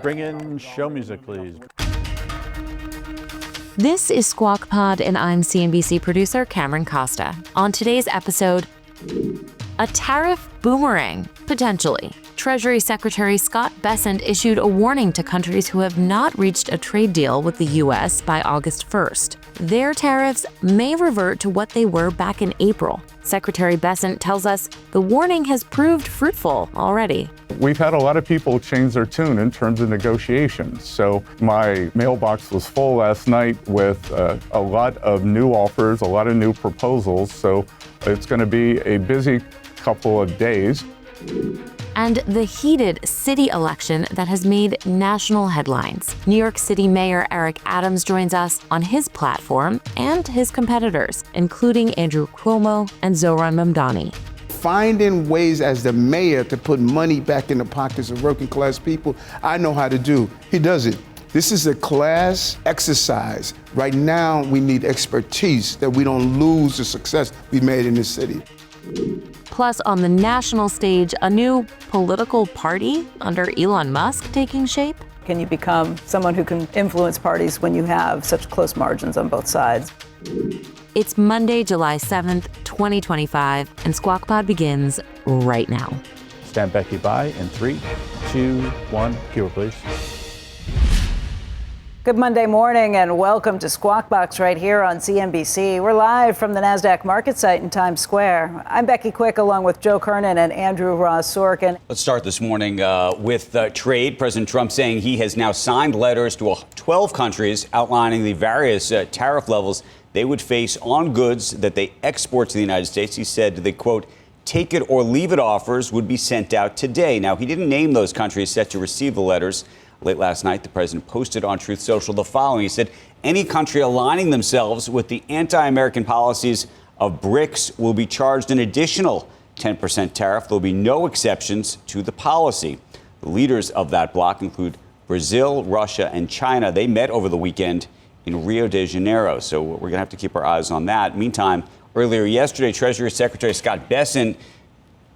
Bring in show music, please. This is Squawk Pod, and I'm CNBC producer Cameron Costa. On today's episode, a tariff boomerang, potentially. Treasury Secretary Scott Bessent issued a warning to countries who have not reached a trade deal with the U.S. by August 1st. Their tariffs may revert to what they were back in April. Secretary Bessent tells us the warning has proved fruitful already. We've had a lot of people change their tune in terms of negotiations. So my mailbox was full last night with a lot of new offers, a lot of new proposals. So it's going to be a busy couple of days. And the heated city election that has made national headlines. New York City Mayor Eric Adams joins us on his platform and his competitors, including Andrew Cuomo and Zohran Mamdani. Finding ways as the mayor to put money back in the pockets of working class people, I know how to do. He does it. This is a class exercise. Right now, we need expertise that we don't lose the success we made in this city. Plus, on the national stage, a new political party under Elon Musk taking shape. Can you become someone who can influence parties when you have such close margins on both sides? It's Monday, July 7th, 2025, and Squawk Pod begins right now. Stand Becky by in 3, 2, 1. Cue, please. Good Monday morning and welcome to Squawk Box right here on CNBC. We're live from the NASDAQ market site in Times Square. I'm Becky Quick along with Joe Kernan and Andrew Ross Sorkin. Let's start this morning with trade. President Trump saying he has now signed letters to 12 countries outlining the various tariff levels they would face on goods that they export to the United States. He said the, quote, take it or leave it offers would be sent out today. Now, he didn't name those countries set to receive the letters. Late last night, the president posted on Truth Social the following. He said, any country aligning themselves with the anti-American policies of BRICS will be charged an additional 10% tariff. There'll be no exceptions to the policy. The leaders of that bloc include Brazil, Russia, and China. They met over the weekend in Rio de Janeiro, so we're going to have to keep our eyes on that. Meantime, earlier yesterday, Treasury Secretary Scott Bessent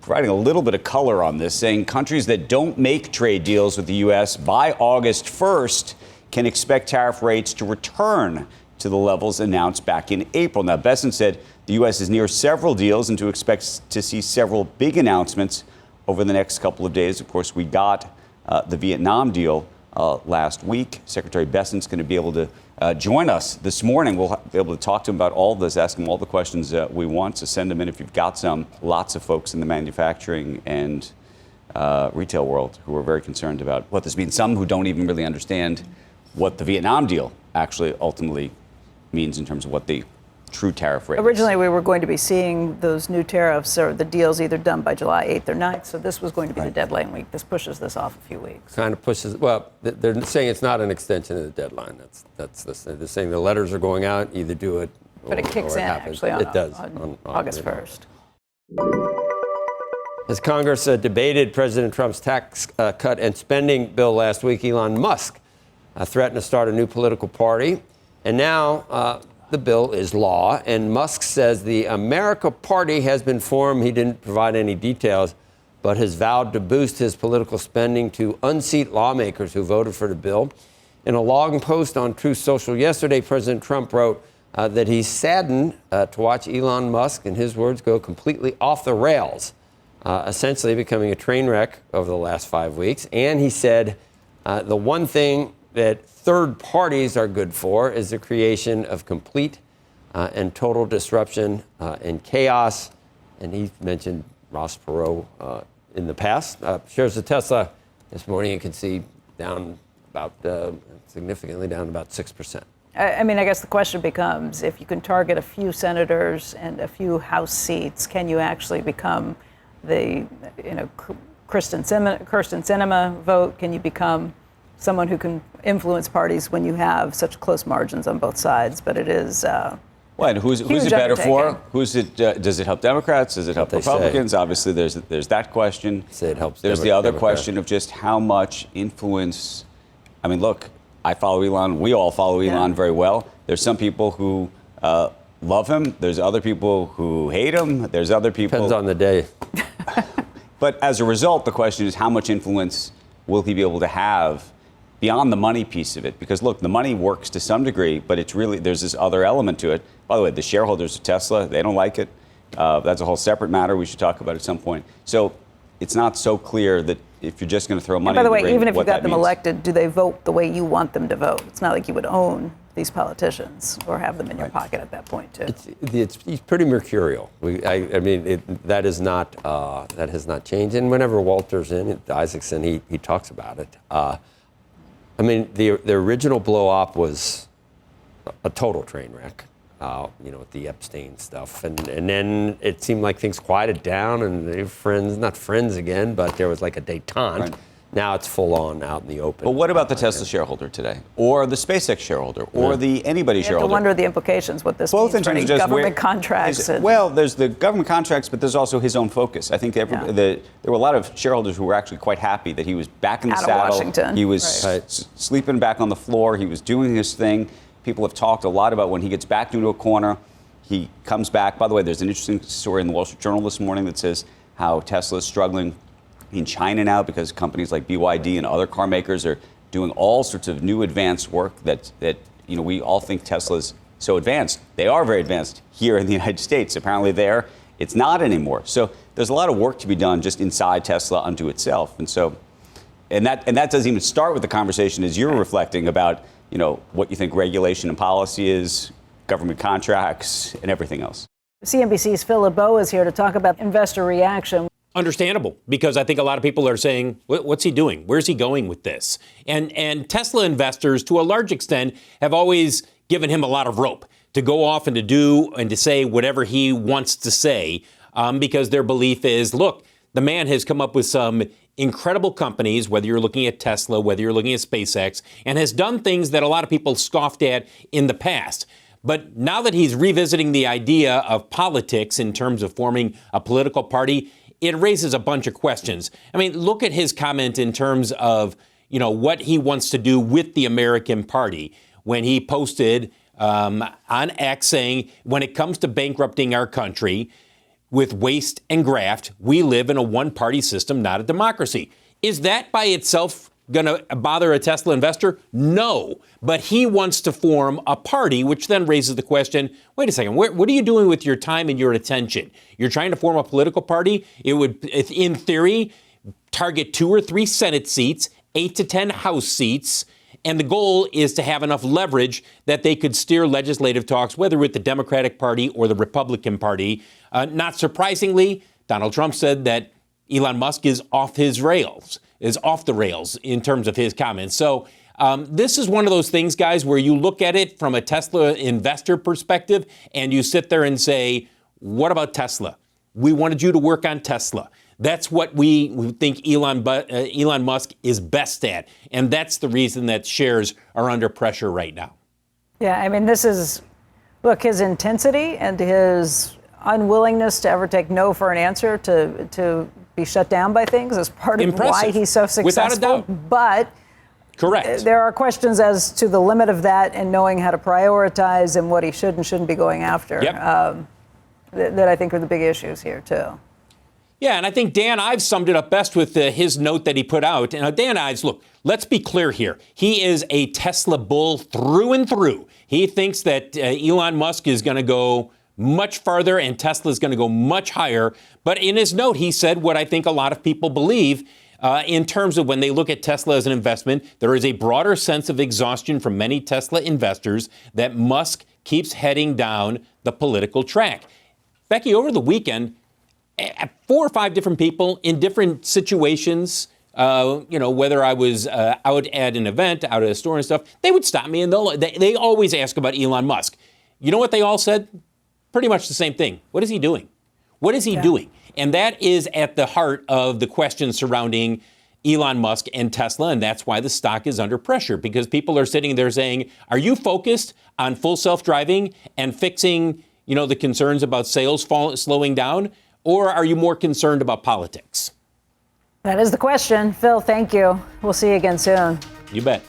providing a little bit of color on this, saying countries that don't make trade deals with the U.S. by August 1st can expect tariff rates to return to the levels announced back in April. Now, Bessent said the U.S. is near several deals and to expect to see several big announcements over the next couple of days. Of course, we got the Vietnam deal last week. Secretary Bessent's going to be able to join us this morning. We'll be able to talk to him about all of this, ask him all the questions we want. So send them in if you've got some. Lots of folks in the manufacturing and retail world who are very concerned about what this means. Some who don't even really understand what the Vietnam deal actually ultimately means in terms of what the true tariff rate is. Originally, we were going to be seeing those new tariffs or the deals either done by July 8th or 9th. So this was going to be the deadline week. This pushes this off a few weeks. Kind of pushes. Well, they're saying it's not an extension of the deadline. They're saying the letters are going out. Either do it. But it kicks in actually on, it does, on August 1st. As Congress debated President Trump's tax cut and spending bill last week, Elon Musk threatened to start a new political party. And now the bill is law, and Musk says the America Party has been formed. He didn't provide any details, but has vowed to boost his political spending to unseat lawmakers who voted for the bill. In a long post on Truth Social yesterday, President Trump wrote that he's saddened to watch Elon Musk, in his words, go completely off the rails, essentially becoming a train wreck over the last 5 weeks. And he said the one thing that third parties are good for is the creation of complete and total disruption and chaos. And he mentioned Ross Perot in the past. Shares of Tesla this morning, you can see down about significantly down about 6%. I mean, I guess the question becomes, if you can target a few senators and a few House seats, can you actually become the, Kirsten Sinema vote? Can you become someone who can influence parties when you have such close margins on both sides? But it is Well, and who's it better for? Does it help Democrats? Does it help Republicans? Obviously, there's that question. Say it helps. There's the other question of just how much influence. I mean, look, I follow Elon. We all follow Elon very well. There's some people who love him. There's other people who hate him. There's other people. Depends on the day. But as a result, the question is how much influence will he be able to have beyond the money piece of it. Because look, the money works to some degree, but it's really, there's this other element to it. By the way, the shareholders of Tesla, they don't like it. That's a whole separate matter we should talk about at some point. So it's not so clear that if you're just going to throw money. And by the way, at the ring, even if you what got that them means. elected, do they vote the way you want them to vote? It's not like you would own these politicians or have them in your pocket at that point, too. He's pretty mercurial. That has not changed. And whenever Walter's in, Isaacson, he talks about it. The original blow-up was a total train wreck. With the Epstein stuff. And then it seemed like things quieted down and they were not friends again, but there was like a détente. Right. Now it's full on out in the open. But what about the Tesla shareholder today? Or the SpaceX shareholder? Or the anybody shareholder? You have to wonder the implications, what this means for any government contracts. Well, there's the government contracts, but there's also his own focus. I think there were a lot of shareholders who were actually quite happy that he was back in the saddle. Out of Washington. He was sleeping back on the floor. He was doing his thing. People have talked a lot about when he gets backed into a corner, he comes back. By the way, there's an interesting story in the Wall Street Journal this morning that says how Tesla is struggling in China now because companies like BYD and other car makers are doing all sorts of new advanced work that we all think Tesla's so advanced. They are very advanced here in the United States. Apparently there, it's not anymore. So there's a lot of work to be done just inside Tesla unto itself. And that doesn't even start with the conversation as you're reflecting about what you think regulation and policy is, government contracts, and everything else. CNBC's Phil LeBeau is here to talk about investor reaction. Understandable, because I think a lot of people are saying, what's he doing? Where's he going with this? And Tesla investors, to a large extent, have always given him a lot of rope to go off and to do and to say whatever he wants to say, because their belief is, look, the man has come up with some incredible companies, whether you're looking at Tesla, whether you're looking at SpaceX, and has done things that a lot of people scoffed at in the past. But now that he's revisiting the idea of politics in terms of forming a political party, it raises a bunch of questions. Look at his comment in terms of, what he wants to do with the American Party when he posted on X saying, when it comes to bankrupting our country, with waste and graft, we live in a one-party system, not a democracy. Is that by itself going to bother a Tesla investor? No. But he wants to form a party, which then raises the question, wait a second, what are you doing with your time and your attention? You're trying to form a political party? It would, in theory, target 2 or 3 Senate seats, 8 to 10 House seats, and the goal is to have enough leverage that they could steer legislative talks, whether with the Democratic Party or the Republican Party. Not surprisingly, Donald Trump said that Elon Musk is off the rails in terms of his comments. So this is one of those things, guys, where you look at it from a Tesla investor perspective and you sit there and say, what about Tesla? We wanted you to work on Tesla. That's what we think Elon Musk is best at. And that's the reason that shares are under pressure right now. Yeah, this is, look, his intensity and his unwillingness to ever take no for an answer, to be shut down by things is part of why he's so successful. Without a doubt. But correct. There are questions as to the limit of that and knowing how to prioritize and what he should and shouldn't be going after. Yep. That I think are the big issues here, too. Yeah, and I think Dan Ives summed it up best with his note that he put out. And Dan Ives, look, let's be clear here. He is a Tesla bull through and through. He thinks that Elon Musk is going to go much farther and Tesla is going to go much higher. But in his note, he said what I think a lot of people believe in terms of when they look at Tesla as an investment. There is a broader sense of exhaustion from many Tesla investors that Musk keeps heading down the political track. Becky, over the weekend, 4 or 5 different people in different situations, whether I was out at an event, out at a store and stuff, they would stop me and they always ask about Elon Musk. You know what they all said? Pretty much the same thing. What is he doing? What is he doing? And that is at the heart of the question surrounding Elon Musk and Tesla, and that's why the stock is under pressure, because people are sitting there saying, are you focused on full self-driving and fixing, the concerns about sales slowing down? Or are you more concerned about politics? That is the question. Phil, thank you. We'll see you again soon. You bet.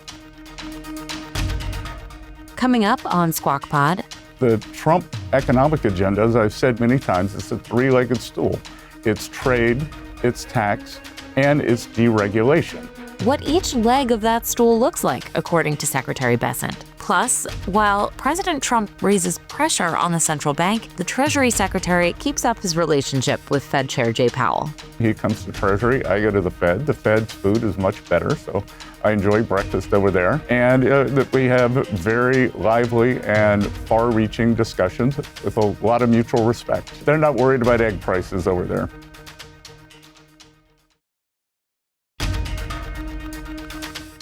Coming up on Squawk Pod. The Trump economic agenda, as I've said many times, is a 3-legged stool. It's trade, it's tax, and it's deregulation. what each leg of that stool looks like, according to Secretary Bessent. Plus, while President Trump raises pressure on the central bank, the Treasury Secretary keeps up his relationship with Fed Chair Jay Powell. He comes to Treasury, I go to the Fed. The Fed's food is much better, so I enjoy breakfast over there. And we have very lively and far-reaching discussions with a lot of mutual respect. They're not worried about egg prices over there.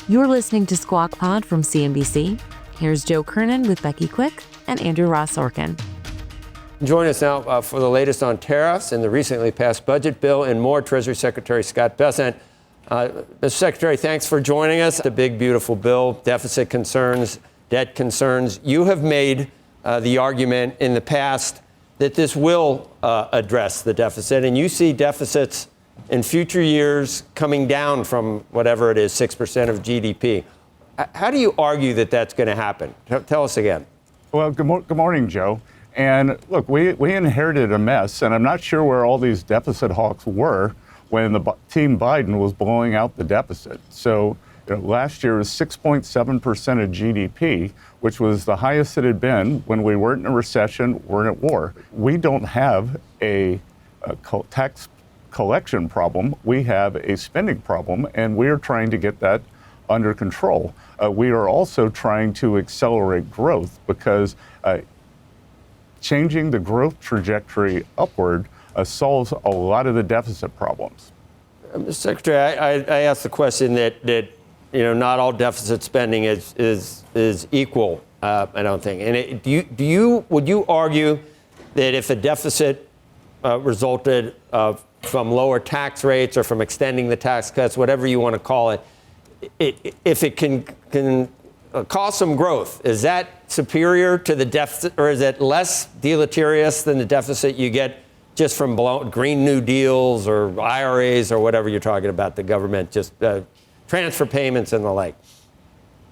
You're listening to Squawk Pod from CNBC. Here's Joe Kernan with Becky Quick and Andrew Ross Sorkin. Join us now for the latest on tariffs and the recently passed budget bill and more. Treasury Secretary Scott Bessent. Mr. Secretary, thanks for joining us. The big, beautiful bill, deficit concerns, debt concerns. You have made the argument in the past that this will address the deficit, and you see deficits in future years coming down from whatever it is, 6% of GDP. How do you argue that that's going to happen? Tell us again. Well, good morning, Joe. And look, we inherited a mess, and I'm not sure where all these deficit hawks were when the Team Biden was blowing out the deficit. So last year was 6.7% of GDP, which was the highest it had been when we weren't in a recession, weren't at war. We don't have a tax collection problem. We have a spending problem, and we're trying to get that under control. We are also trying to accelerate growth because changing the growth trajectory upward solves a lot of the deficit problems. Mr. Secretary, I asked the question that not all deficit spending is equal. I don't think. And would you argue that if a deficit resulted from lower tax rates or from extending the tax cuts, whatever you want to call it, if it can cause some growth, is that superior to the deficit, or is it less deleterious than the deficit you get just from Green New Deals or IRAs or whatever you're talking about, the government, just transfer payments and the like?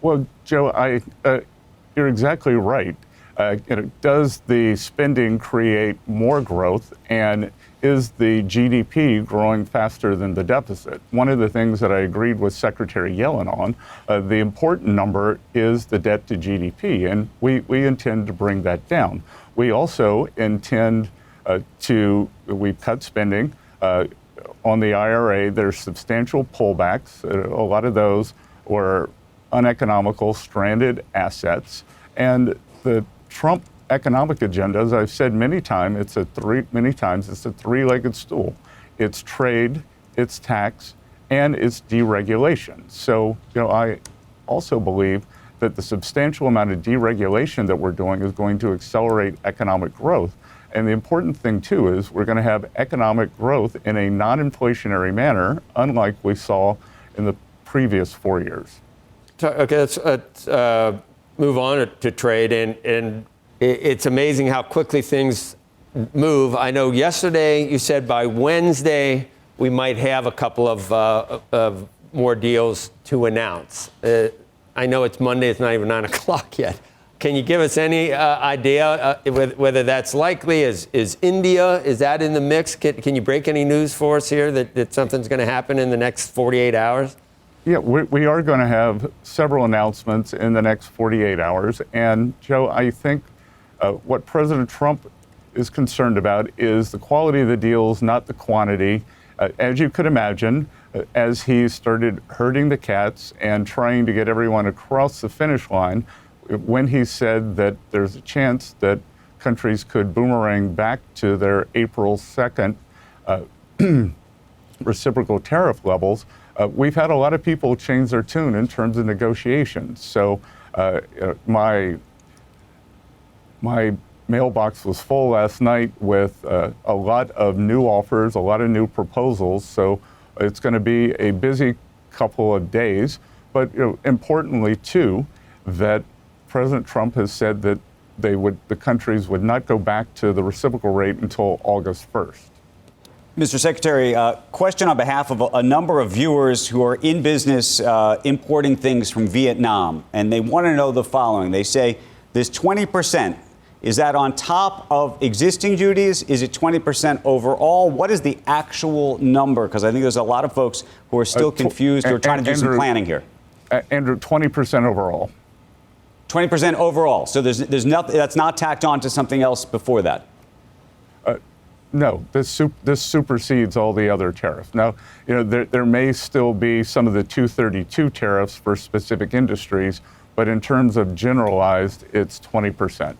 Well, Joe, you're exactly right. Does the spending create more growth, and is the GDP growing faster than the deficit? One of the things that I agreed with Secretary Yellen on, the important number is the debt to GDP, and we intend to bring that down. We also intend we've cut spending. On the IRA, there's substantial pullbacks. A lot of those were uneconomical, stranded assets. And the Trump economic agenda, as I've said many times, it's a three-legged stool. It's trade, it's tax, and it's deregulation. So, I also believe that the substantial amount of deregulation that we're doing is going to accelerate economic growth. And the important thing, too, is we're going to have economic growth in a non-inflationary manner, unlike we saw in the previous 4 years. Okay, let's move on to trade. And it's amazing how quickly things move. I know yesterday you said by Wednesday we might have a couple of more deals to announce. I know it's Monday, it's not even 9 o'clock yet. Can you give us any idea whether that's likely? Is India, is that in the mix? Can you break any news for us here that something's going to happen in the next 48 hours? Yeah, we are going to have several announcements in the next 48 hours. And, Joe, I think what President Trump is concerned about is the quality of the deals, not the quantity. As you could imagine, as he started herding the cats and trying to get everyone across the finish line, when he said that there's a chance that countries could boomerang back to their April 2nd reciprocal tariff levels, we've had a lot of people change their tune in terms of negotiations. So my mailbox was full last night with a lot of new offers, a lot of new proposals. So it's going to be a busy couple of days. But importantly, too, that President Trump has said that the countries would not go back to the reciprocal rate until August 1st. Mr. Secretary, question on behalf of a number of viewers who are in business importing things from Vietnam, and they want to know the following. They say this 20%, Is that on top of existing duties? Is it 20% overall? What is the actual number? Because I think there's a lot of folks who are still confused or trying to do some planning here. Andrew, 20% overall. 20% overall. So there's nothing that's not tacked on to something else before that. No, this supersedes all the other tariffs. Now, there may still be some of the 232 tariffs for specific industries, but in terms of generalized, it's 20%.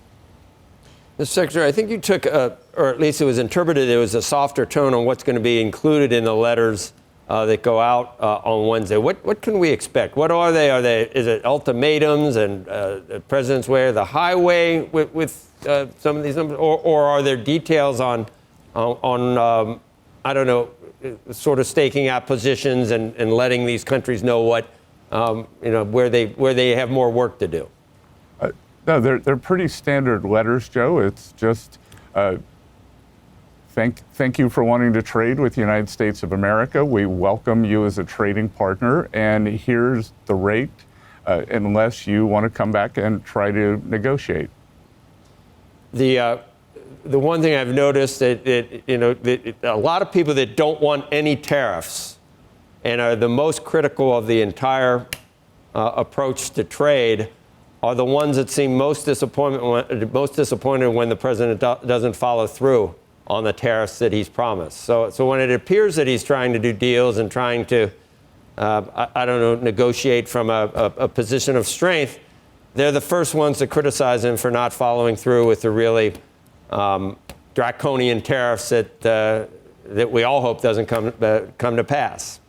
Mr. Secretary, I think you took, or at least it was interpreted, there was a softer tone on what's going to be included in the letters that go out on Wednesday. What can we expect? What are they? Is it ultimatums and the president's way or the highway with some of these numbers, or are there details on I don't know, sort of staking out positions and letting these countries know what where they have more work to do? No, they're pretty standard letters, Joe. It's just thank you for wanting to trade with the United States of America. We welcome you as a trading partner, and here's the rate, unless you want to come back and try to negotiate. The one thing I've noticed that a lot of people that don't want any tariffs and are the most critical of the entire approach to trade are the ones that seem most disappointed when the president doesn't follow through on the tariffs that he's promised. So when it appears that he's trying to do deals and trying to, negotiate from a position of strength, they're the first ones to criticize him for not following through with the really draconian tariffs that we all hope doesn't come to pass.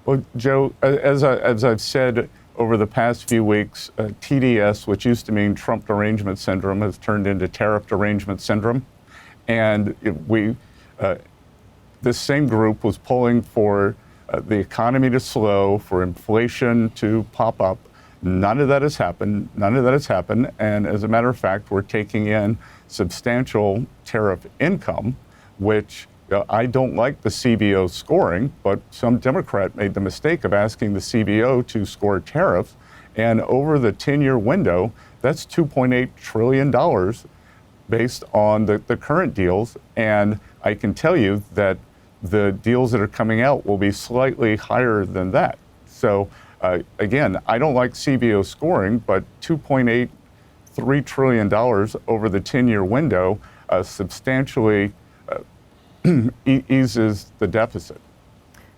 Well, Joe, as I've said over the past few weeks, TDS, which used to mean Trump derangement syndrome, has turned into tariff derangement syndrome. And this same group was pulling for the economy to slow, for inflation to pop up. None of that has happened. And as a matter of fact, we're taking in substantial tariff income, which I don't like the CBO scoring, but some Democrat made the mistake of asking the CBO to score tariffs. And over the 10-year window, that's $2.8 trillion based on the current deals. And I can tell you that the deals that are coming out will be slightly higher than that. So again, I don't like CBO scoring, but $2.83 trillion over the 10-year window substantially eases the deficit.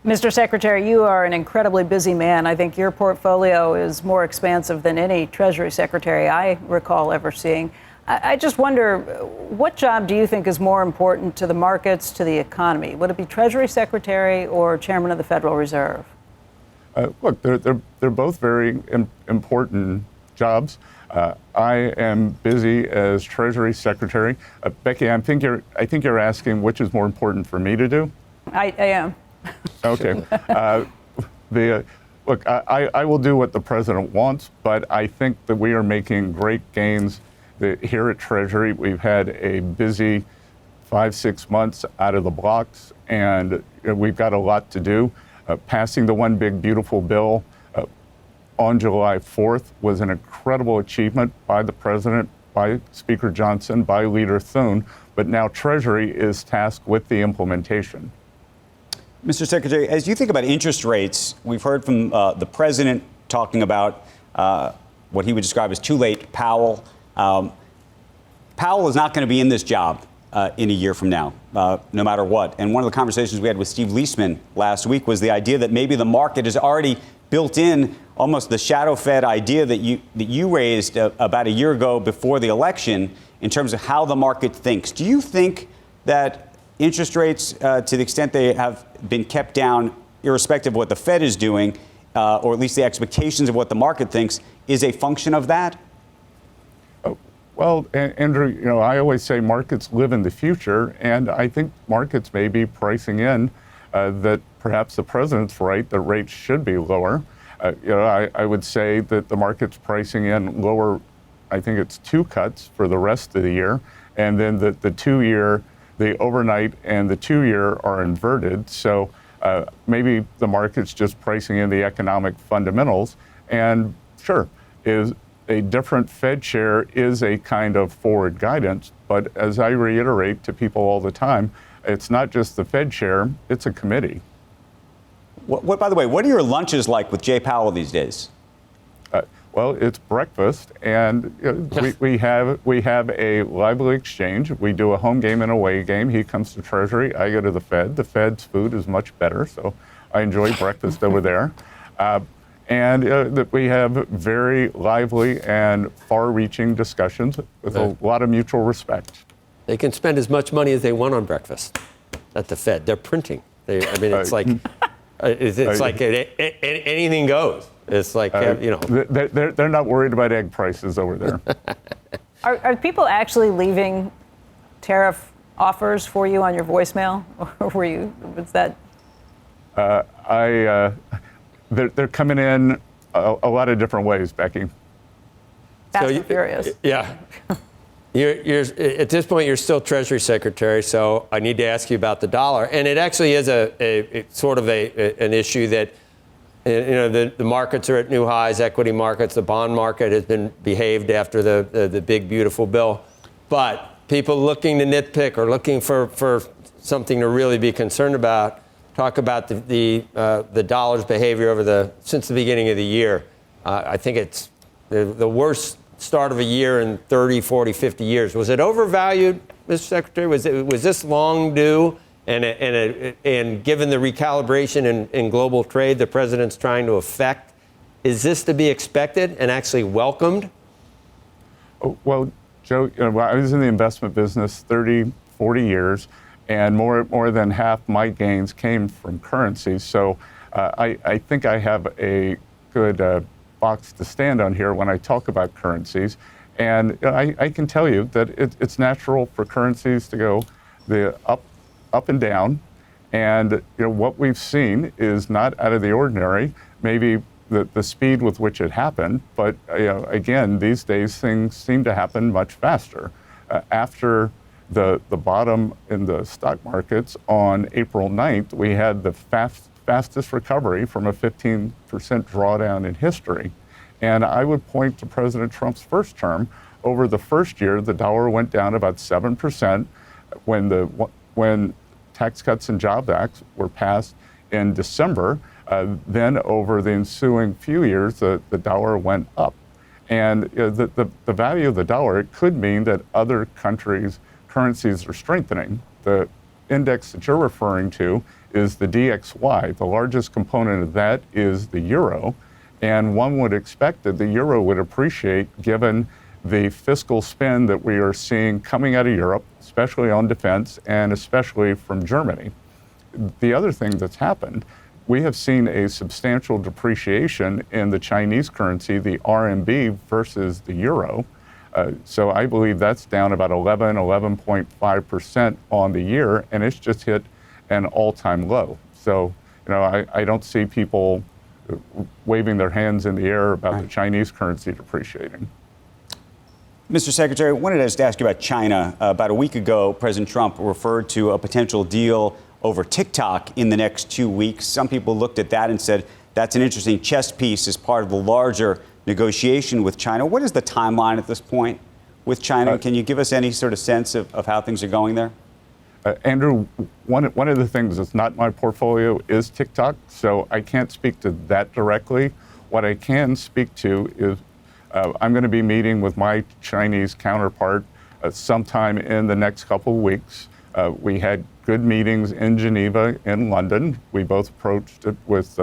Mr. Secretary, you are an incredibly busy man. I think your portfolio is more expansive than any Treasury Secretary I recall ever seeing. I just wonder, what job do you think is more important to the markets, to the economy? Would it be Treasury Secretary or Chairman of the Federal Reserve? Look, they're both very important jobs. I am busy as Treasury Secretary. Becky, I think you're asking which is more important for me to do. I am. Okay. Look, I will do what the president wants, but I think that we are making great gains here at Treasury. We've had a busy 5-6 months out of the blocks, and we've got a lot to do. Passing the One Big Beautiful Bill on July 4th was an incredible achievement by the president, by Speaker Johnson, by Leader Thune, but now Treasury is tasked with the implementation. Mr. Secretary, as you think about interest rates, we've heard from the president talking about what he would describe as too late Powell. Powell is not going to be in this job in a year from now, no matter what. And one of the conversations we had with Steve Leisman last week was the idea that maybe the market has already built in almost the shadow-fed idea that you raised about a year ago before the election in terms of how the market thinks. Do you think that interest rates, to the extent they have been kept down, irrespective of what the Fed is doing, or at least the expectations of what the market thinks, is a function of that? Well, Andrew, I always say markets live in the future, and I think markets may be pricing in that perhaps the president's right, that rates should be lower. I would say that the market's pricing in lower, I think it's 2 cuts for the rest of the year, and then the 2-year, the overnight and the 2-year are inverted. So maybe the market's just pricing in the economic fundamentals. And sure, a different Fed chair is a kind of forward guidance. But as I reiterate to people all the time, it's not just the Fed chair, it's a committee. By the way, what are your lunches like with Jay Powell these days? Well, it's breakfast, and we have a lively exchange. We do a home game and away game. He comes to Treasury, I go to the Fed. The Fed's food is much better, so I enjoy breakfast over there. And we have very lively and far-reaching discussions with a lot of mutual respect. They can spend as much money as they want on breakfast at the Fed. They're printing. It's like anything goes. It's like, They're not worried about egg prices over there. Are people actually leaving tariff offers for you on your voicemail? Or was that? They're coming in a lot of different ways, Becky. Fast and furious. Yeah. You're at this point, you're still Treasury Secretary, so I need to ask you about the dollar. And it actually is a sort of an issue that, the markets are at new highs, equity markets, the bond market has been behaved after the big, beautiful bill. But people looking to nitpick or looking for something to really be concerned about, talk about the dollar's behavior since the beginning of the year. I think it's the worst start of a year in 30, 40, 50 years. Was it overvalued, Mr. Secretary? Was this long due? And given the recalibration in global trade the president's trying to effect, is this to be expected and actually welcomed? Well, Joe, I was in the investment business 30, 40 years, and more than half my gains came from currencies. So I think I have a good box to stand on here when I talk about currencies. And I can tell you that it's natural for currencies to go up and down. And what we've seen is not out of the ordinary, maybe the speed with which it happened. But again, these days things seem to happen much faster. After the bottom in the stock markets on April 9th, we had the fastest recovery from a 15% drawdown in history. And I would point to President Trump's first term. Over the first year, the dollar went down about 7% when Tax Cuts and Jobs Act were passed in December. Then over the ensuing few years, the dollar went up. And the value of the dollar, it could mean that other countries' currencies are strengthening. The index that you're referring to is the DXY. The largest component of that is the euro. And one would expect that the euro would appreciate given the fiscal spend that we are seeing coming out of Europe, especially on defense and especially from Germany. The other thing that's happened, we have seen a substantial depreciation in the Chinese currency, the RMB versus the euro. So I believe that's down about 11.5% on the year, and it's just hit an all-time low. So, I don't see people waving their hands in the air about the Chinese currency depreciating. Mr. Secretary, I wanted to just ask you about China. About a week ago, President Trump referred to a potential deal over TikTok in the next 2 weeks. Some people looked at that and said that's an interesting chess piece as part of the larger negotiation with China. What is the timeline at this point with China? Can you give us any sort of sense of how things are going there? Andrew, one of the things that's not in my portfolio is TikTok, so I can't speak to that directly. What I can speak to is I'm going to be meeting with my Chinese counterpart sometime in the next couple of weeks. We had good meetings in Geneva, in London. We both approached it with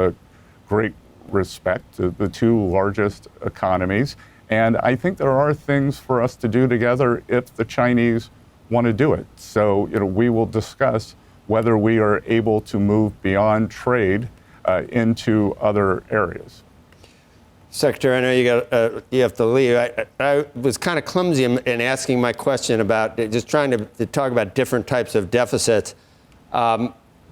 great respect to the two largest economies. And I think there are things for us to do together if the Chinese want to do it. So, we will discuss whether we are able to move beyond trade into other areas. Secretary, I know you have to leave. I was kind of clumsy in asking my question about just trying to talk about different types of deficits.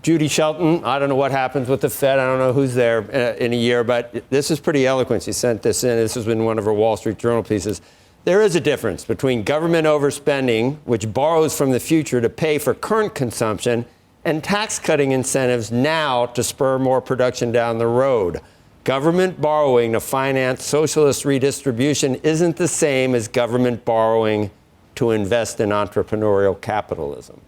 Judy Shelton, I don't know what happens with the Fed. I don't know who's there in a year, but this is pretty eloquent. She sent this in. This has been one of her Wall Street Journal pieces. There is a difference between government overspending, which borrows from the future to pay for current consumption, and tax cutting incentives now to spur more production down the road. Government borrowing to finance socialist redistribution isn't the same as government borrowing to invest in entrepreneurial capitalism.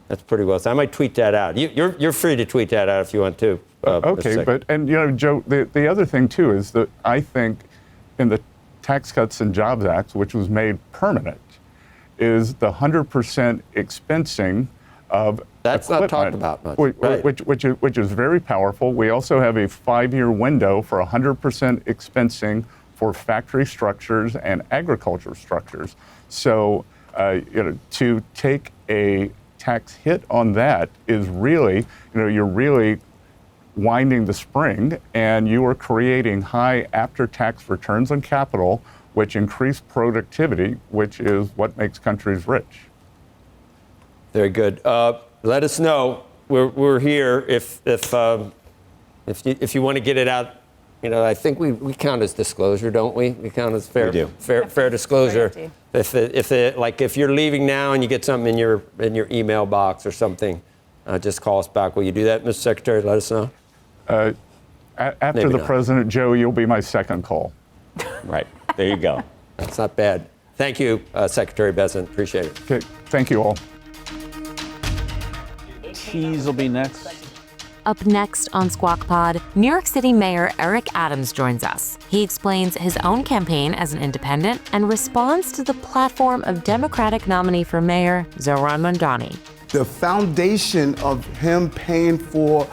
That's pretty well said. I might tweet that out. You're free to tweet that out if you want to. Okay, Joe, the other thing too is that I think in the Tax Cuts and Jobs Act, which was made permanent, is the 100% expensing of that's equipment, not talked about much, which is very powerful. We also have a 5-year window for 100% expensing for factory structures and agriculture structures. So, to take a tax hit on that is really, you're really winding the spring, and you are creating high after-tax returns on capital, which increase productivity, which is what makes countries rich. Very good. Let us know. We're here if you want to get it out. I think we count as disclosure, don't we? We count as fair. We do. Fair disclosure. If you're leaving now and you get something in your email box or something, just call us back. Will you do that, Mr. Secretary? Let us know. After Maybe the not. president, Joe, you'll be my second call. Right. There you go. That's not bad. Thank you, Secretary Bessent. Appreciate it. Okay, thank you all. Cheese will be next. Up next on Squawk Pod, New York City Mayor Eric Adams joins us. He explains his own campaign as an independent and responds to the platform of Democratic nominee for mayor Zohran Mamdani. The foundation of him paying for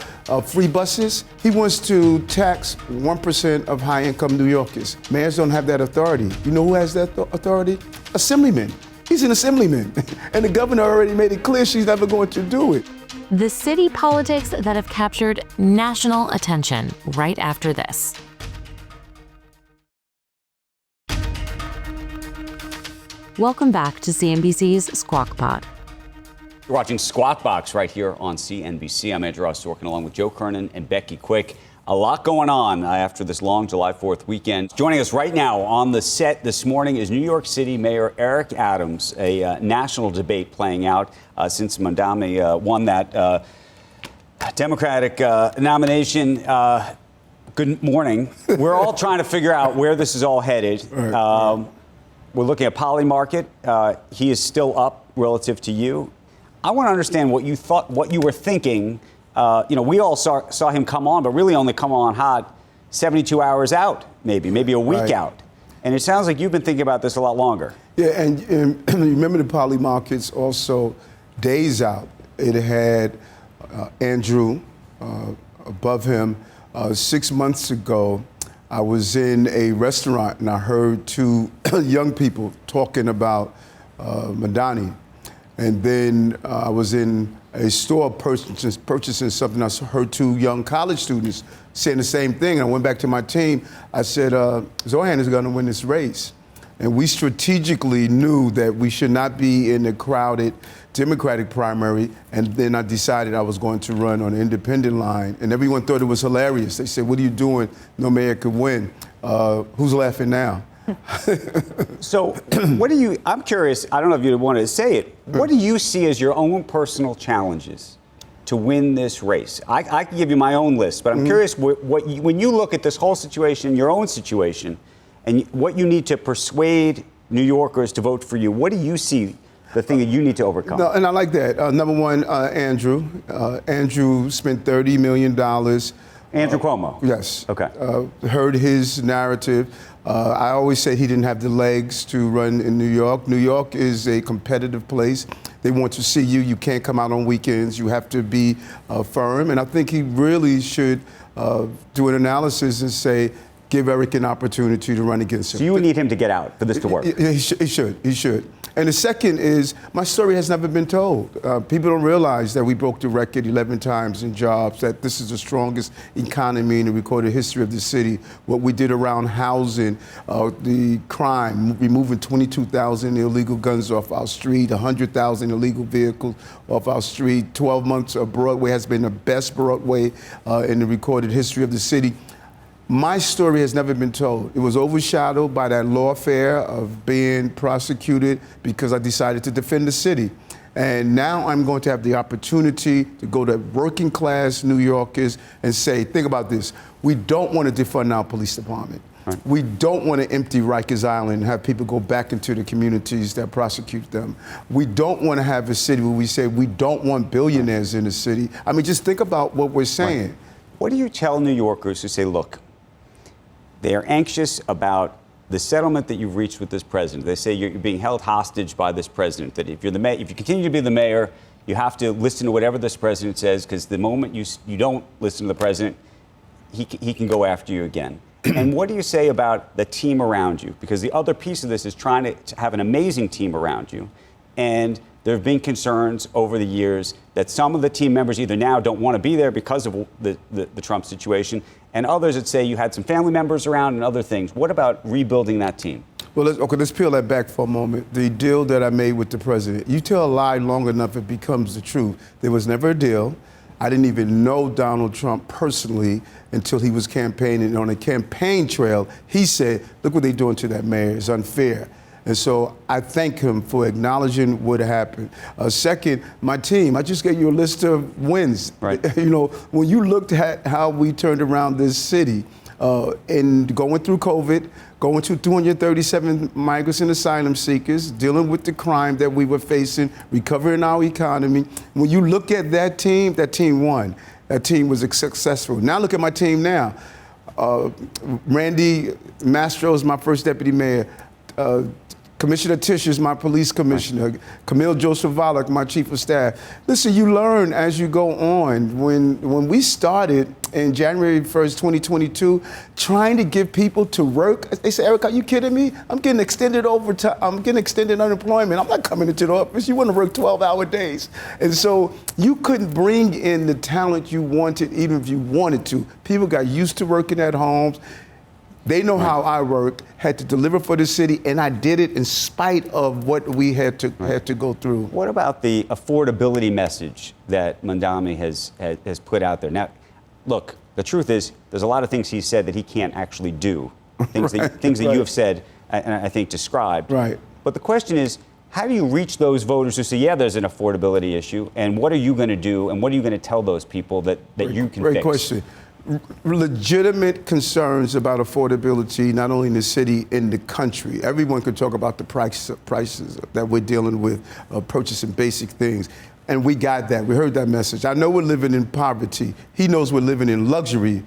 free buses, he wants to tax 1% of high-income New Yorkers. Mayors don't have that authority. You know who has that authority? Assemblyman. He's an assemblyman. And the governor already made it clear she's never going to do it. The city politics that have captured national attention right after this. Welcome back to CNBC's Squawk Pod. You're watching Squawk Box right here on CNBC. I'm Andrew Cuomo, working along with Joe Kernan and Becky Quick. A lot going on after this long July 4th weekend. Joining us right now on the set this morning is New York City Mayor Eric Adams, a national debate playing out since Mamdani won that Democratic nomination. Good morning. We're all trying to figure out where this is all headed. We're looking at Poly Market. He is still up relative to you. I want to understand what you thought, what you were thinking. We all saw him come on, but really only come on hot 72 hours out, maybe a week out. And it sounds like you've been thinking about this a lot longer. Yeah, and remember the Poly Markets also days out. It had Andrew above him. 6 months ago, I was in a restaurant and I heard two young people talking about Mamdani. And then I was in a store purchasing something. I heard two young college students saying the same thing. I went back to my team. I said, Zohran is going to win this race. And we strategically knew that we should not be in a crowded Democratic primary. And then I decided I was going to run on an independent line. And everyone thought it was hilarious. They said, what are you doing? No mayor could win. Who's laughing now? So I'm curious, I don't know if you want to say it, what do you see as your own personal challenges to win this race? I can give you my own list, but I'm curious when you look at this whole situation, your own situation, and what you need to persuade New Yorkers to vote for you, what do you see the thing that you need to overcome? No, and I like that. Number one, Andrew. Andrew spent $30 million. Andrew Cuomo? Yes. Okay. Heard his narrative. I always said he didn't have the legs to run in New York. New York is a competitive place. They want to see you. You can't come out on weekends. You have to be firm. And I think he really should do an analysis and say, give Eric an opportunity to run against him. So you would need him to get out for this to work? He should. And the second is, my story has never been told. People don't realize that we broke the record 11 times in jobs, that this is the strongest economy in the recorded history of the city. What we did around housing, the crime, removing 22,000 illegal guns off our street, 100,000 illegal vehicles off our street. 12 months of Broadway has been the best Broadway in the recorded history of the city. My story has never been told. It was overshadowed by that lawfare of being prosecuted because I decided to defend the city. And now I'm going to have the opportunity to go to working class New Yorkers and say, think about this. We don't want to defund our police department. Right. We don't want to empty Rikers Island and have people go back into the communities that prosecute them. We don't want to have a city where we say we don't want billionaires in the city. I mean, just think about what we're saying. Right. What do you tell New Yorkers who say, look, they are anxious about the settlement that you've reached with this president? They say you're being held hostage by this president, that if you're the if you continue to be the mayor, you have to listen to whatever this president says, because the moment you don't listen to the president, he can go after you again. And what do you say about the team around you? Because the other piece of this is trying to have an amazing team around you. And there have been concerns over the years that some of the team members either now don't want to be there because of the Trump situation, and others that say you had some family members around and other things. What about rebuilding that team? Well, let's peel that back for a moment. The deal that I made with the president, you tell a lie long enough, it becomes the truth. There was never a deal. I didn't even know Donald Trump personally until he was campaigning. On a campaign trail, he said, look what they're doing to that mayor. It's unfair. And so I thank him for acknowledging what happened. Second, my team, I just gave you a list of wins. Right. You know, when you looked at how we turned around this city, and going through COVID, going to 237 migrants and asylum seekers, dealing with the crime that we were facing, recovering our economy. When you look at that team won. That team was successful. Now look at my team now. Randy Mastro is my first deputy mayor. Commissioner Tisch is my police commissioner. Camille Joseph-Wallach, my chief of staff. Listen, you learn as you go on. When we started in January 1st, 2022, trying to give people to work, they say, Eric, are you kidding me? I'm getting extended overtime. I'm getting extended unemployment. I'm not coming into the office. You want to work 12-hour days. And so you couldn't bring in the talent you wanted, even if you wanted to. People got used to working at homes. They know how I work, had to deliver for the city, and I did it in spite of what we had to go through. What about the affordability message that Mamdani has put out there? Now, look, the truth is, there's a lot of things he said that he can't actually do, things that you have said and I think described. Right. But the question is, how do you reach those voters who say, yeah, there's an affordability issue, and what are you going to do, and what are you going to tell those people that you can fix? Great question. Legitimate concerns about affordability, not only in the city, in the country. Everyone could talk about the prices that we're dealing with, purchasing basic things. And we got that. We heard that message. I know we're living in poverty. He knows we're living in luxury,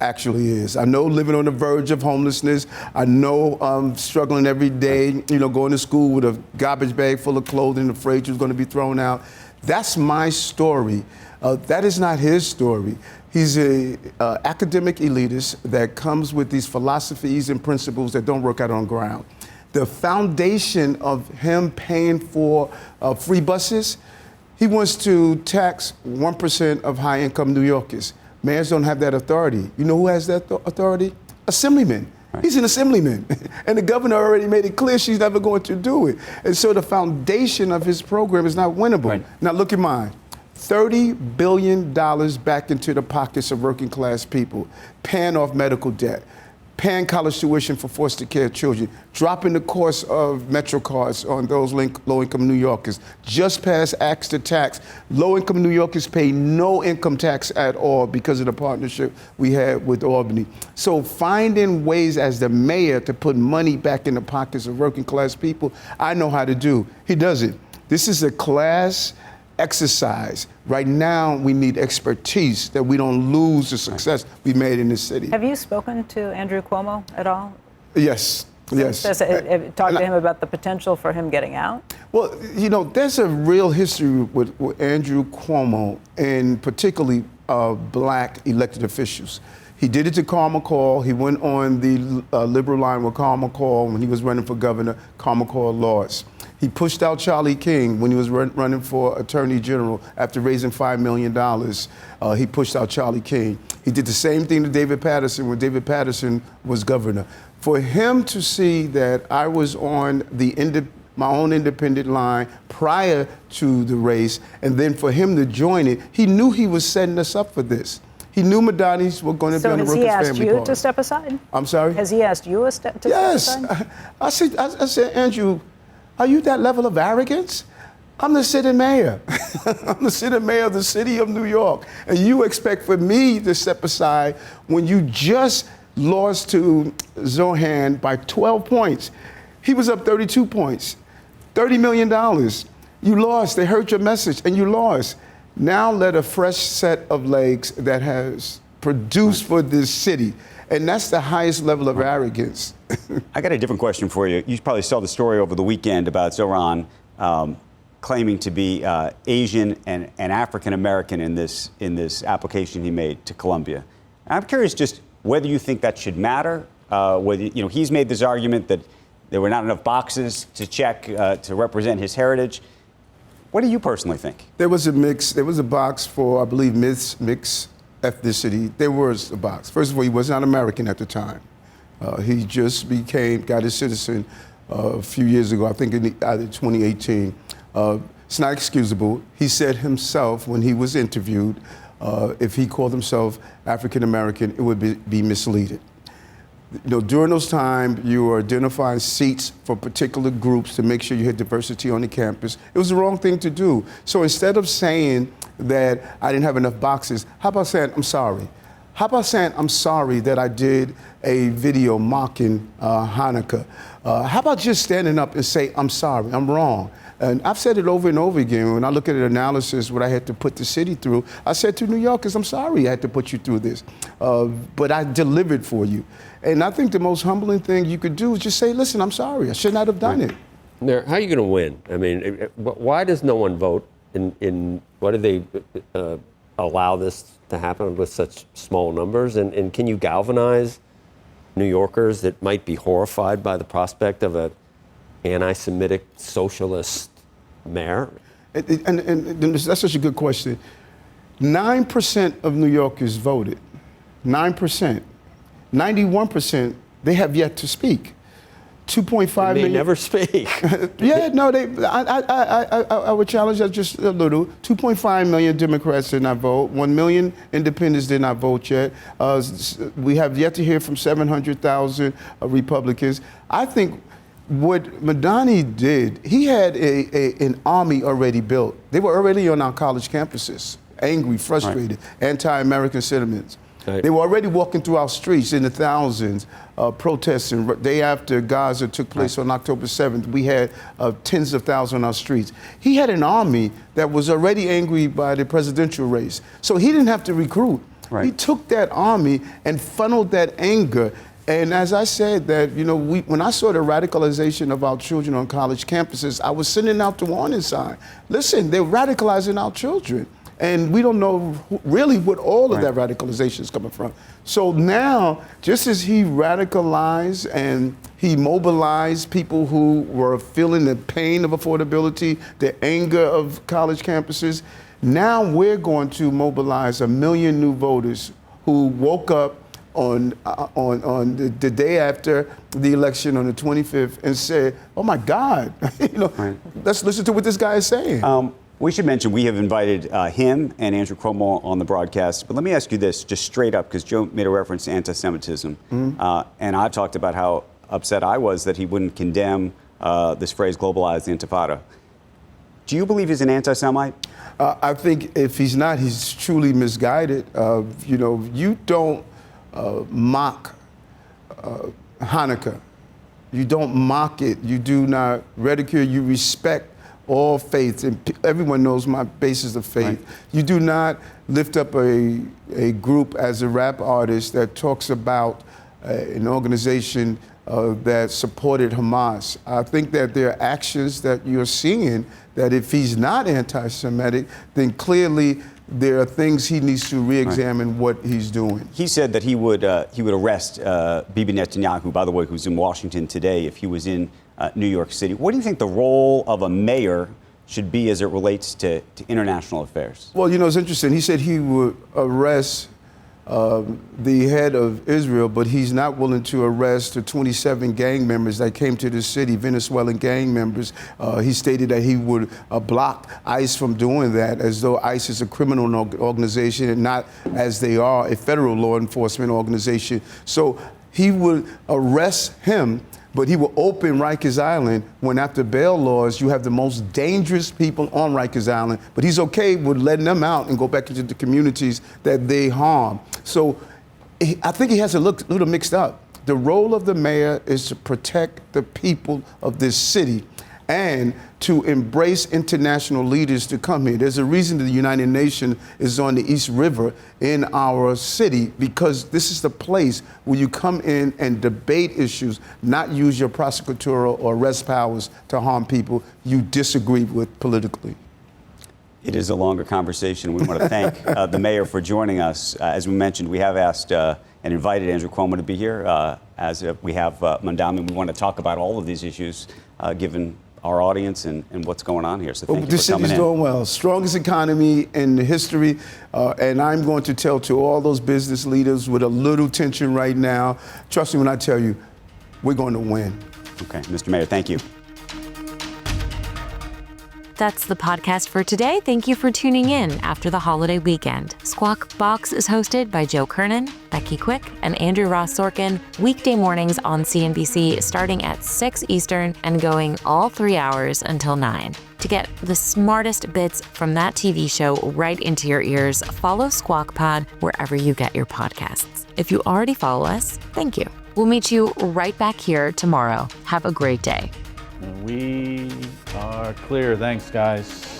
actually is. I know living on the verge of homelessness. I know struggling every day, going to school with a garbage bag full of clothing, afraid you're going to be thrown out. That's my story. That is not his story. He's an academic elitist that comes with these philosophies and principles that don't work out on the ground. The foundation of him paying for free buses, he wants to tax 1% of high-income New Yorkers. Mayors don't have that authority. You know who has that authority? Assemblyman. Right. He's an assemblyman. And the governor already made it clear she's never going to do it. And so the foundation of his program is not winnable. Right. Now look at mine. $30 billion back into the pockets of working class people, paying off medical debt, paying college tuition for foster care children, dropping the cost of Metro cards on those low-income New Yorkers, just passed acts to tax. Low-income New Yorkers pay no income tax at all because of the partnership we had with Albany. So finding ways as the mayor to put money back in the pockets of working class people, I know how to do. He does it. This is a class exercise. Right now, we need expertise that we don't lose the success we made in this city. Have you spoken to Andrew Cuomo at all? Yes. Yes. Talked to him about the potential for him getting out? Well, there's a real history with Andrew Cuomo, and particularly black elected officials. He did it to Carl McCall. He went on the liberal line with Carl McCall when he was running for governor. Carl McCall lost. He pushed out Charlie King when he was running for attorney general after raising $5 million. He pushed out Charlie King. He did the same thing to David Paterson when David Paterson was governor. For him to see that I was on my own independent line prior to the race, and then for him to join it, he knew he was setting us up for this. He knew Mamdani's were going to be on the Workers' Family Party. So has he asked you to step aside? I'm sorry? Has he asked you to step aside? Yes. I said, Andrew, are you that level of arrogance? I'm the sitting mayor. I'm the sitting mayor of the city of New York. And you expect for me to step aside when you just lost to Zohran by 12 points. He was up 32 points, $30 million. You lost. They heard your message and you lost. Now let a fresh set of legs that has produced for this city. And that's the highest level of arrogance. I got a different question for you. You probably saw the story over the weekend about Zohran claiming to be Asian and African American in this application he made to Columbia. I'm curious just whether you think that should matter. Whether he's made this argument that there were not enough boxes to check to represent his heritage. What do you personally think? There was a box for, I believe, mixed ethnicity. There was a box. First of all, he was not American at the time. He just got his citizen a few years ago, I think in either 2018. It's not excusable. He said himself when he was interviewed, if he called himself African American, it would be misleading. During those times, you were identifying seats for particular groups to make sure you had diversity on the campus. It was the wrong thing to do. So instead of saying that I didn't have enough boxes, how about saying I'm sorry? How about saying I'm sorry that I did a video mocking Hanukkah? How about just standing up and say I'm sorry, I'm wrong? And I've said it over and over again. When I look at an analysis, what I had to put the city through, I said to New Yorkers, I'm sorry I had to put you through this, but I delivered for you. And I think the most humbling thing you could do is just say, listen, I'm sorry, I should not have done it. How are you going to win? I mean, why does no one vote? Why do they allow this to happen with such small numbers? And can you galvanize New Yorkers that might be horrified by the prospect of an anti-Semitic socialist mayor? And that's such a good question. 9% of New Yorkers voted. 9%. 91%, they have yet to speak. 2.5 million. They never speak. Yeah, no, I would challenge that just a little. 2.5 million Democrats did not vote. 1 million independents did not vote yet. We have yet to hear from 700,000 Republicans. I think what Mamdani did, he had an army already built. They were already on our college campuses, angry, frustrated, anti-American sentiments. Right. They were already walking through our streets in the thousands, protesting. Day after Gaza took place on October 7th, we had tens of thousands on our streets. He had an army that was already angry by the presidential race. So he didn't have to recruit. Right. He took that army and funneled that anger. And as I said, that when I saw the radicalization of our children on college campuses, I was sending out the warning sign. Listen, they're radicalizing our children. And we don't know really what all of that radicalization is coming from. So now, just as he radicalized and he mobilized people who were feeling the pain of affordability, the anger of college campuses, now we're going to mobilize 1 million new voters who woke up on the day after the election on the 25th and said, oh my God, let's listen to what this guy is saying. We should mention we have invited him and Andrew Cuomo on the broadcast. But let me ask you this, just straight up, because Joe made a reference to anti-Semitism. And I talked about how upset I was that he wouldn't condemn this phrase, globalized intifada. Do you believe he's an anti-Semite? I think if he's not, he's truly misguided. You don't mock Hanukkah. You don't mock it. You do not ridicule. You respect all faiths, and everyone knows my basis of faith. Right. You do not lift up a group as a rap artist that talks about an organization that supported Hamas. I think that there are actions that you're seeing that if he's not anti-Semitic, then clearly there are things he needs to re-examine what he's doing. He said that he would arrest Bibi Netanyahu, by the way, who's in Washington today, if he was in New York City. What do you think the role of a mayor should be as it relates to international affairs? Well, it's interesting. He said he would arrest the head of Israel, but he's not willing to arrest the 27 gang members that came to the city, Venezuelan gang members. He stated that he would block ICE from doing that, as though ICE is a criminal organization and not as they are a federal law enforcement organization. So he would arrest him, But he will open Rikers Island when, after bail laws, you have the most dangerous people on Rikers Island. But he's okay with letting them out and go back into the communities that they harm. So I think he has a little mixed up. The role of the mayor is to protect the people of this city and to embrace international leaders to come here. There's a reason the United Nations is on the East River in our city, because this is the place where you come in and debate issues, not use your prosecutorial or arrest powers to harm people you disagree with politically. It is a longer conversation. We want to thank the mayor for joining us. As we mentioned, we have asked and invited Andrew Cuomo to be here. As we have Mamdani, we want to talk about all of these issues, given our audience and what's going on here. So thank you for coming in. The city's doing well. Strongest economy in the history. And I'm going to tell to all those business leaders with a little tension right now, trust me when I tell you, we're going to win. Okay, Mr. Mayor, thank you. That's the podcast for today. Thank you for tuning in after the holiday weekend. Squawk Box is hosted by Joe Kernan, Becky Quick, and Andrew Ross Sorkin, weekday mornings on CNBC starting at 6 Eastern and going all 3 hours until 9. To get the smartest bits from that TV show right into your ears, follow Squawk Pod wherever you get your podcasts. If you already follow us, thank you. We'll meet you right back here tomorrow. Have a great day. We are clear. Thanks, guys.